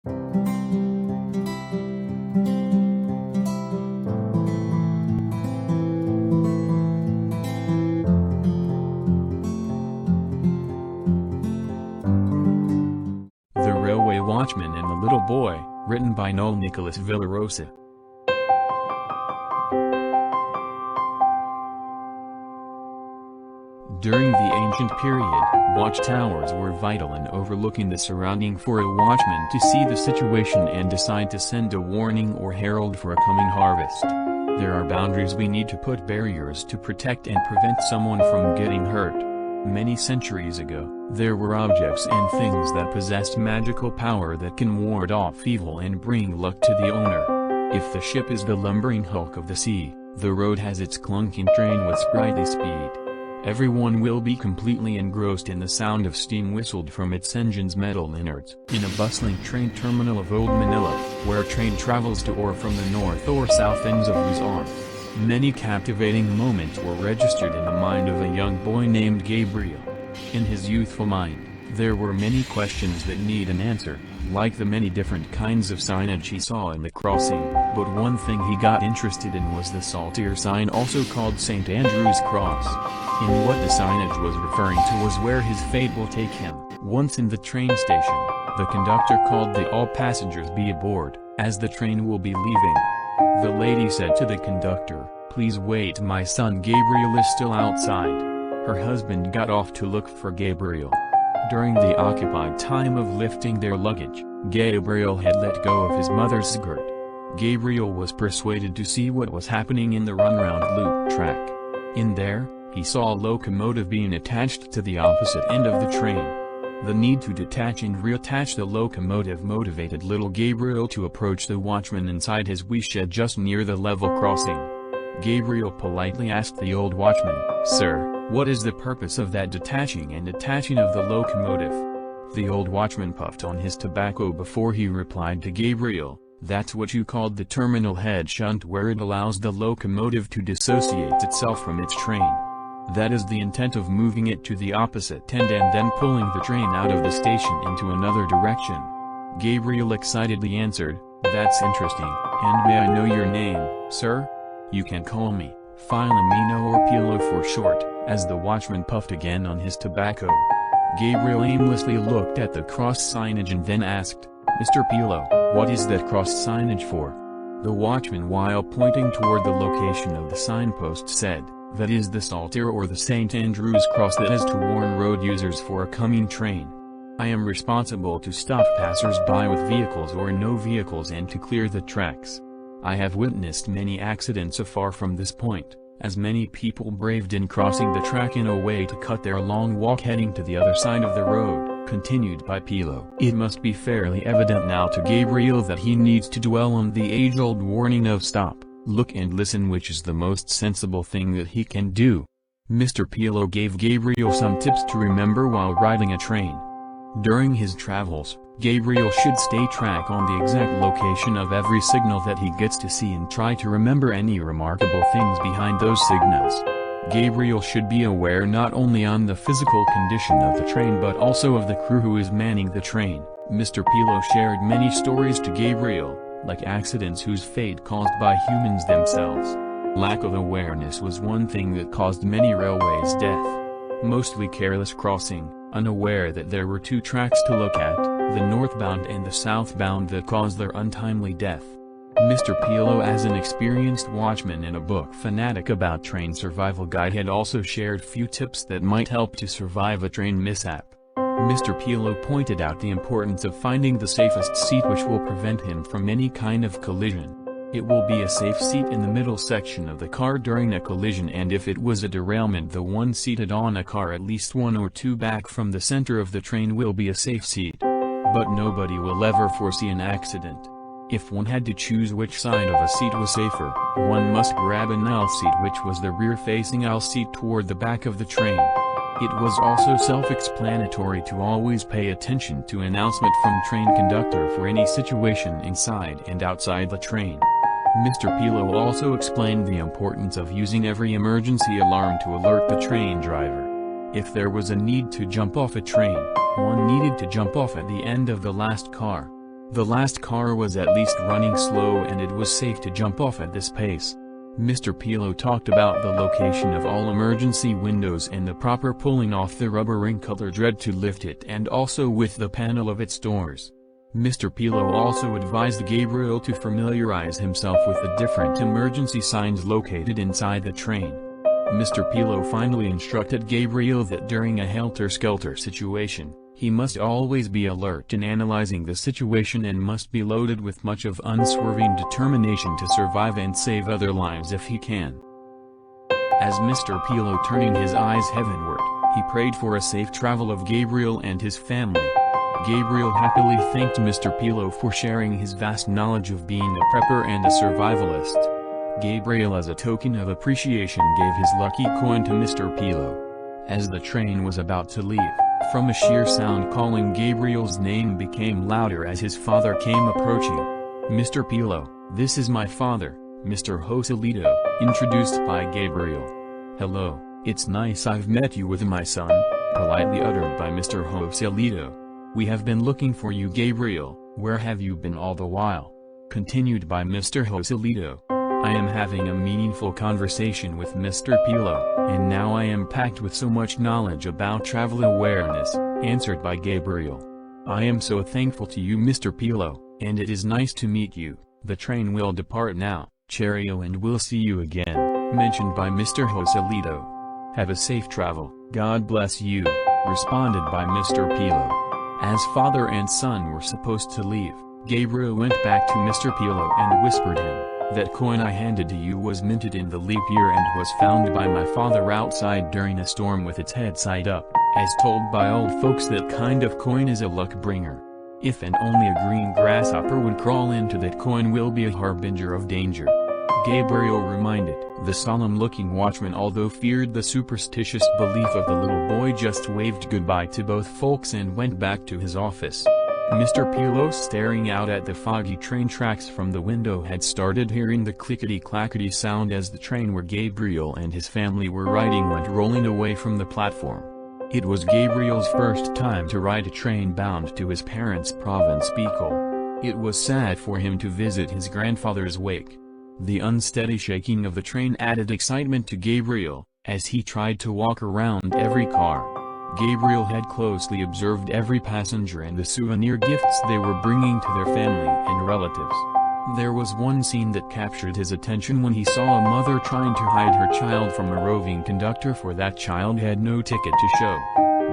The Railway Watchman and the Little Boy, written by Noel Villarosa. During the ancient period, watchtowers were vital in overlooking the surrounding for a watchman to see the situation and decide to send a warning or herald for a coming harvest. There are boundaries we need to put barriers to protect and prevent someone from getting hurt. Many centuries ago, there were objects and things that possessed magical power that can ward off evil and bring luck to the owner. If the ship is the lumbering hulk of the sea, the road has its clunking train with sprightly speed. Everyone will be completely engrossed in the sound of steam whistled from its engine's metal innards. In a bustling train terminal of Old Manila, where a train travels to or from the north or south ends of Luzon, many captivating moments were registered in the mind of a young boy named Gabriel. In his youthful mind, there were many questions that need an answer, like the many different kinds of signage he saw in the crossing, but one thing he got interested in was the saltire sign, also called St. Andrew's Cross. In what the signage was referring to was where his fate will take him. Once in the train station, the conductor called the all passengers be aboard, as the train will be leaving. The lady said to the conductor, "Please wait, my son Gabriel is still outside." Her husband got off to look for Gabriel. During the occupied time of lifting their luggage, Gabriel had let go of his mother's skirt. Gabriel was persuaded to see what was happening in the runaround loop track. In there, he saw a locomotive being attached to the opposite end of the train. The need to detach and reattach the locomotive motivated little Gabriel to approach the watchman inside his wee shed just near the level crossing. Gabriel politely asked the old watchman, "Sir, what is the purpose of that detaching and attaching of the locomotive?" The old watchman puffed on his tobacco before he replied to Gabriel, "That's what you called the terminal head shunt, where it allows the locomotive to dissociate itself from its train. That is the intent of moving it to the opposite end and then pulling the train out of the station into another direction." Gabriel excitedly answered, "That's interesting, and may I know your name, sir?" "You can call me Filomeno or Pilo for short," as the watchman puffed again on his tobacco. Gabriel aimlessly looked at the cross signage and then asked, "Mr. Pilo, what is that cross signage for?" The watchman, while pointing toward the location of the signpost, said, "That is the saltire or the St. Andrew's Cross that is to warn road users for a coming train. I am responsible to stop passers-by with vehicles or no vehicles and to clear the tracks. I have witnessed many accidents afar from this point, as many people braved in crossing the track in a way to cut their long walk heading to the other side of the road," continued by Pilo. It must be fairly evident now to Gabriel that he needs to dwell on the age-old warning of stop, look and listen, which is the most sensible thing that he can do. Mr. Pilo gave Gabriel some tips to remember while riding a train. During his travels, Gabriel should stay track on the exact location of every signal that he gets to see and try to remember any remarkable things behind those signals. Gabriel should be aware not only on the physical condition of the train but also of the crew who is manning the train. Mr. Pilo shared many stories to Gabriel, like accidents whose fate caused by humans themselves. Lack of awareness was one thing that caused many railways' death. Mostly careless crossing, unaware that there were two tracks to look at, the northbound and the southbound, that caused their untimely death. Mr. Pilo, as an experienced watchman and a book fanatic about train survival guide, had also shared few tips that might help to survive a train mishap. Mr. Pilo pointed out the importance of finding the safest seat, which will prevent him from any kind of collision. It will be a safe seat in the middle section of the car during a collision, and if it was a derailment, the one seated on a car at least one or two back from the center of the train will be a safe seat. But nobody will ever foresee an accident. If one had to choose which side of a seat was safer, one must grab an aisle seat, which was the rear-facing aisle seat toward the back of the train. It was also self-explanatory to always pay attention to announcement from train conductor for any situation inside and outside the train. Mr. Pilo also explained the importance of using every emergency alarm to alert the train driver. If there was a need to jump off a train, one needed to jump off at the end of the last car. The last car was at least running slow and it was safe to jump off at this pace. Mr. Pilo talked about the location of all emergency windows and the proper pulling off the rubber ring-colored thread to lift it, and also with the panel of its doors. Mr. Pilo also advised Gabriel to familiarize himself with the different emergency signs located inside the train. Mr. Pilo finally instructed Gabriel that during a helter-skelter situation, he must always be alert in analyzing the situation and must be loaded with much of unswerving determination to survive and save other lives if he can. As Mr. Pilo turning his eyes heavenward, he prayed for a safe travel of Gabriel and his family. Gabriel happily thanked Mr. Pilo for sharing his vast knowledge of being a prepper and a survivalist. Gabriel, as a token of appreciation, gave his lucky coin to Mr. Pilo. As the train was about to leave, from a sheer sound calling Gabriel's name became louder as his father came approaching. "Mr. Pilo, this is my father, Mr. Joselito," introduced by Gabriel. "Hello, it's nice I've met you with my son," politely uttered by Mr. Joselito. "We have been looking for you, Gabriel. Where have you been all the while?" Continued by Mr. Joselito. "I am having a meaningful conversation with Mr. Pilo, and now I am packed with so much knowledge about travel awareness," answered by Gabriel. "I am so thankful to you, Mr. Pilo, and it is nice to meet you. The train will depart now, cheerio, and we'll see you again," mentioned by Mr. Joselito. "Have a safe travel, God bless you," responded by Mr. Pilo. As father and son were supposed to leave, Gabriel went back to Mr. Pilo and whispered him, "That coin I handed to you was minted in the leap year and was found by my father outside during a storm with its head side up. As told by old folks, that kind of coin is a luck bringer. If and only a green grasshopper would crawl into that coin will be a harbinger of danger." Gabriel reminded the solemn-looking watchman, although feared the superstitious belief of the little boy, just waved goodbye to both folks and went back to his office. Mr. Pilo, staring out at the foggy train tracks from the window, had started hearing the clickety-clackety sound as the train where Gabriel and his family were riding went rolling away from the platform. It was Gabriel's first time to ride a train bound to his parents' province Bicol. It was sad for him to visit his grandfather's wake. The unsteady shaking of the train added excitement to Gabriel, as he tried to walk around every car. Gabriel had closely observed every passenger and the souvenir gifts they were bringing to their family and relatives. There was one scene that captured his attention when he saw a mother trying to hide her child from a roving conductor, for that child had no ticket to show.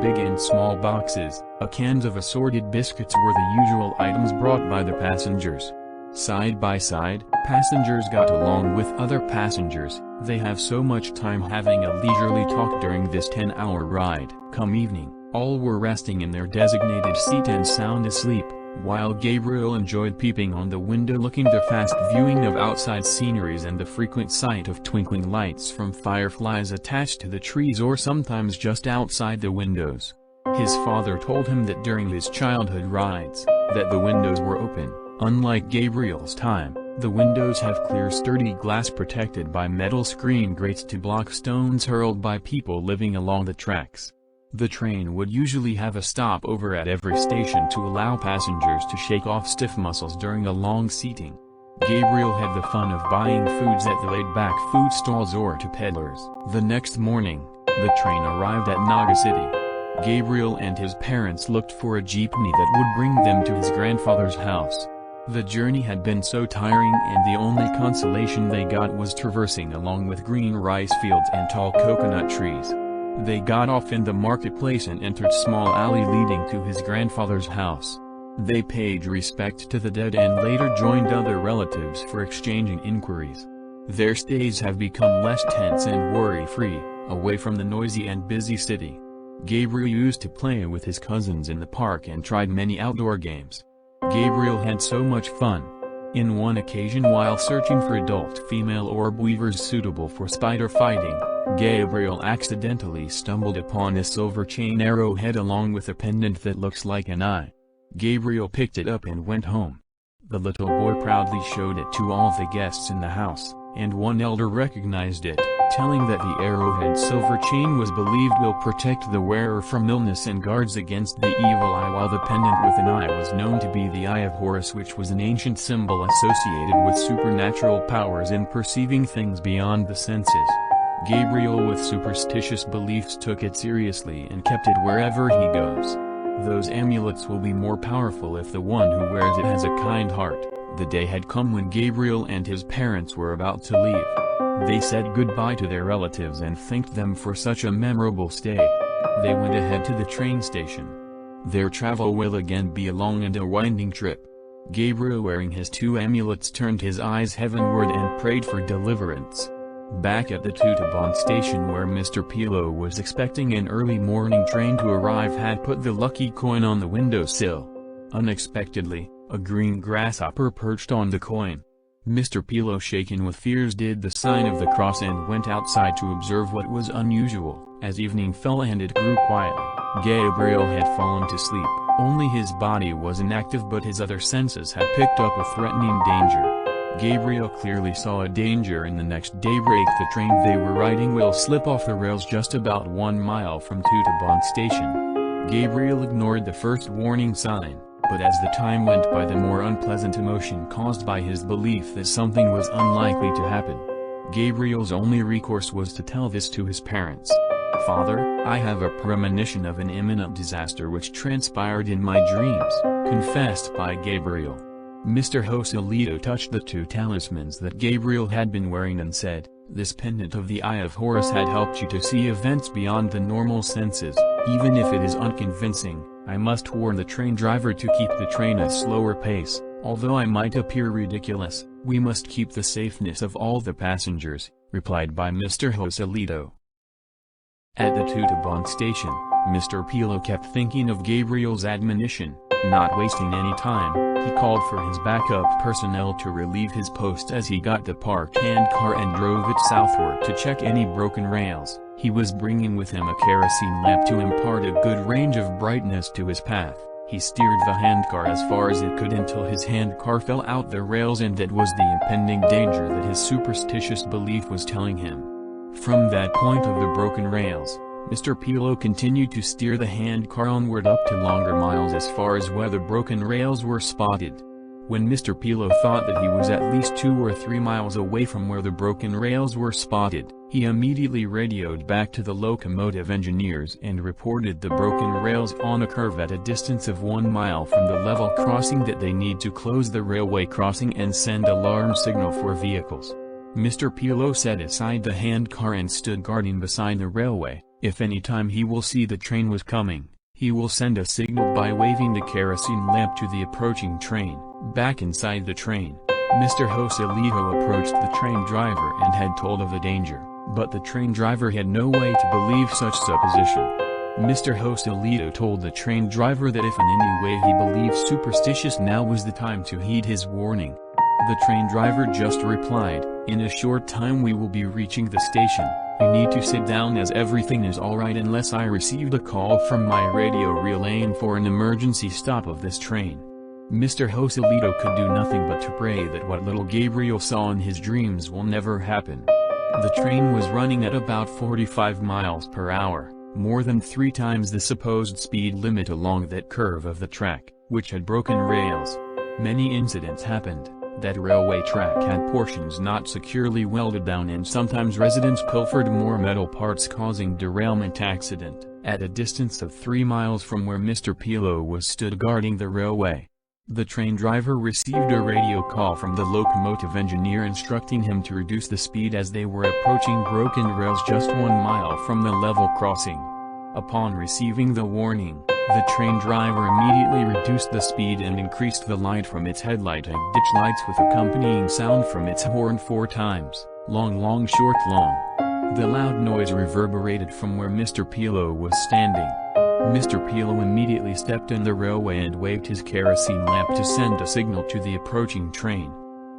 Big and small boxes, cans of assorted biscuits were the usual items brought by the passengers. Side by side, passengers got along with other passengers. They have so much time having a leisurely talk during this 10-hour ride. Come evening, all were resting in their designated seat and sound asleep, while Gabriel enjoyed peeping on the window, looking the fast viewing of outside sceneries and the frequent sight of twinkling lights from fireflies attached to the trees or sometimes just outside the windows. His father told him that during his childhood rides, that the windows were open. Unlike Gabriel's time, the windows have clear sturdy glass protected by metal screen grates to block stones hurled by people living along the tracks. The train would usually have a stopover at every station to allow passengers to shake off stiff muscles during a long seating. Gabriel had the fun of buying foods at the laid-back food stalls or to peddlers. The next morning, the train arrived at Naga City. Gabriel and his parents looked for a jeepney that would bring them to his grandfather's house. The journey had been so tiring, and the only consolation they got was traversing along with green rice fields and tall coconut trees. They got off in the marketplace and entered small alley leading to his grandfather's house. They paid respect to the dead and later joined other relatives for exchanging inquiries. Their stays have become less tense and worry-free, away from the noisy and busy city. Gabriel used to play with his cousins in the park and tried many outdoor games. Gabriel had so much fun. In one occasion, while searching for adult female orb weavers suitable for spider fighting, Gabriel accidentally stumbled upon a silver chain arrowhead along with a pendant that looks like an eye. Gabriel picked it up and went home. The little boy proudly showed it to all the guests in the house, and one elder recognized it, telling that the arrowhead silver chain was believed will protect the wearer from illness and guards against the evil eye, while the pendant with an eye was known to be the Eye of Horus, which was an ancient symbol associated with supernatural powers in perceiving things beyond the senses. Gabriel, with superstitious beliefs, took it seriously and kept it wherever he goes. Those amulets will be more powerful if the one who wears it has a kind heart. The day had come when Gabriel and his parents were about to leave. They said goodbye to their relatives and thanked them for such a memorable stay. They went ahead to the train station. Their travel will again be a long and a winding trip. Gabriel, wearing his 2 amulets, turned his eyes heavenward and prayed for deliverance. Back at the Tutubon station, where Mr. Pilo was expecting an early morning train to arrive, had put the lucky coin on the windowsill. Unexpectedly, a green grasshopper perched on the coin. Mr. Pilo, shaken with fears, did the sign of the cross and went outside to observe what was unusual. As evening fell and it grew quiet, Gabriel had fallen to sleep. Only his body was inactive, but his other senses had picked up a threatening danger. Gabriel clearly saw a danger in the next daybreak. The train they were riding will slip off the rails just about 1 mile from Tutubon station. Gabriel ignored the first warning sign, but as the time went by, the more unpleasant emotion caused by his belief that something was unlikely to happen. Gabriel's only recourse was to tell this to his parents. "Father, I have a premonition of an imminent disaster which transpired in my dreams," confessed by Gabriel. Mr. Joselito touched the 2 talismans that Gabriel had been wearing and said, "This pendant of the Eye of Horus had helped you to see events beyond the normal senses. Even if it is unconvincing, I must warn the train driver to keep the train at a slower pace. Although I might appear ridiculous, we must keep the safeness of all the passengers," replied by Mr. Joselito. At the Tutubon station, Mr. Pilo kept thinking of Gabriel's admonition. Not wasting any time, he called for his backup personnel to relieve his post as he got the parked handcar and drove it southward to check any broken rails. He was bringing with him a kerosene lamp to impart a good range of brightness to his path. He steered the handcar as far as it could until his handcar fell out the rails, and that was the impending danger that his superstitious belief was telling him. From that point of the broken rails, Mr. Pilo continued to steer the handcar onward up to longer miles as far as where the broken rails were spotted. When Mr. Pilo thought that he was at least 2 or 3 miles away from where the broken rails were spotted, he immediately radioed back to the locomotive engineers and reported the broken rails on a curve at a distance of 1 mile from the level crossing, that they need to close the railway crossing and send alarm signal for vehicles. Mr. Pilo set aside the handcar and stood guarding beside the railway. If any time he will see the train was coming, he will send a signal by waving the kerosene lamp to the approaching train. Back inside the train, Mr. Joselito approached the train driver and had told of the danger, but the train driver had no way to believe such supposition. Mr. Joselito told the train driver that if in any way he believed superstitious, now was the time to heed his warning. The train driver just replied, "In a short time we will be reaching the station. You need to sit down as everything is alright, unless I received a call from my radio relaying for an emergency stop of this train." Mr. Joselito could do nothing but to pray that what little Gabriel saw in his dreams will never happen. The train was running at about 45 miles per hour, more than 3 times the supposed speed limit along that curve of the track, which had broken rails. Many incidents happened. That railway track had portions not securely welded down, and sometimes residents pilfered more metal parts, causing derailment accident. At a distance of 3 miles from where Mr. Pilo was stood guarding the railway, the train driver received a radio call from the locomotive engineer instructing him to reduce the speed as they were approaching broken rails just 1 mile from the level crossing. Upon receiving the warning, the train driver immediately reduced the speed and increased the light from its headlight and ditch lights with accompanying sound from its horn 4 times, long long short long. The loud noise reverberated from where Mr. Pilo was standing. Mr. Pilo immediately stepped in the railway and waved his kerosene lamp to send a signal to the approaching train.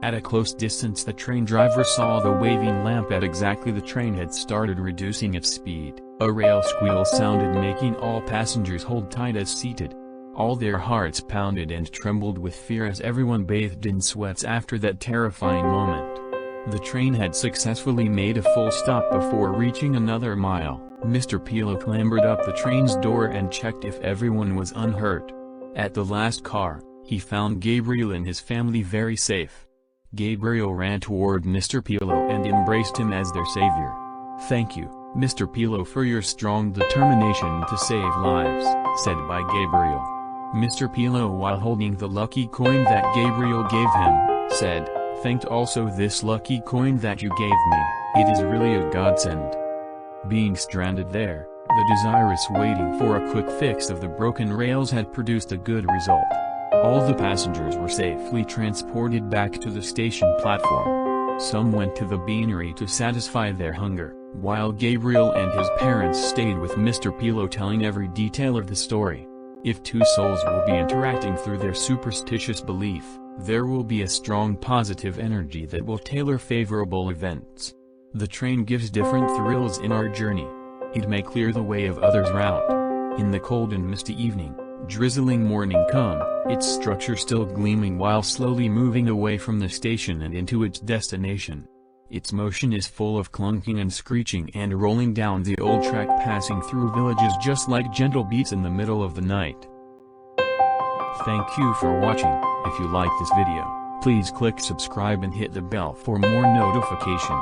At a close distance, the train driver saw the waving lamp at exactly the train had started reducing its speed. A rail squeal sounded, making all passengers hold tight as seated. All their hearts pounded and trembled with fear as everyone bathed in sweats after that terrifying moment. The train had successfully made a full stop before reaching another mile. Mr. Pilo clambered up the train's door and checked if everyone was unhurt. At the last car, he found Gabriel and his family very safe. Gabriel ran toward Mr. Pilo and embraced him as their savior. "Thank you, Mr. Pilo, for your strong determination to save lives," said by Gabriel. Mr. Pilo, while holding the lucky coin that Gabriel gave him, said, "Thanked also this lucky coin that you gave me, it is really a godsend." Being stranded there, the desirous waiting for a quick fix of the broken rails had produced a good result. All the passengers were safely transported back to the station platform. Some went to the beanery to satisfy their hunger, while Gabriel and his parents stayed with Mr. Pilo telling every detail of the story. If two souls will be interacting through their superstitious belief, there will be a strong positive energy that will tailor favorable events. The train gives different thrills in our journey. It may clear the way of others' route. In the cold and misty evening, drizzling morning come, its structure still gleaming while slowly moving away from the station and into its destination. Its motion is full of clunking and screeching and rolling down the old track, passing through villages just like gentle beats in the middle of the night. Thank you for watching. If you like this video, please click subscribe and hit the bell for more notification.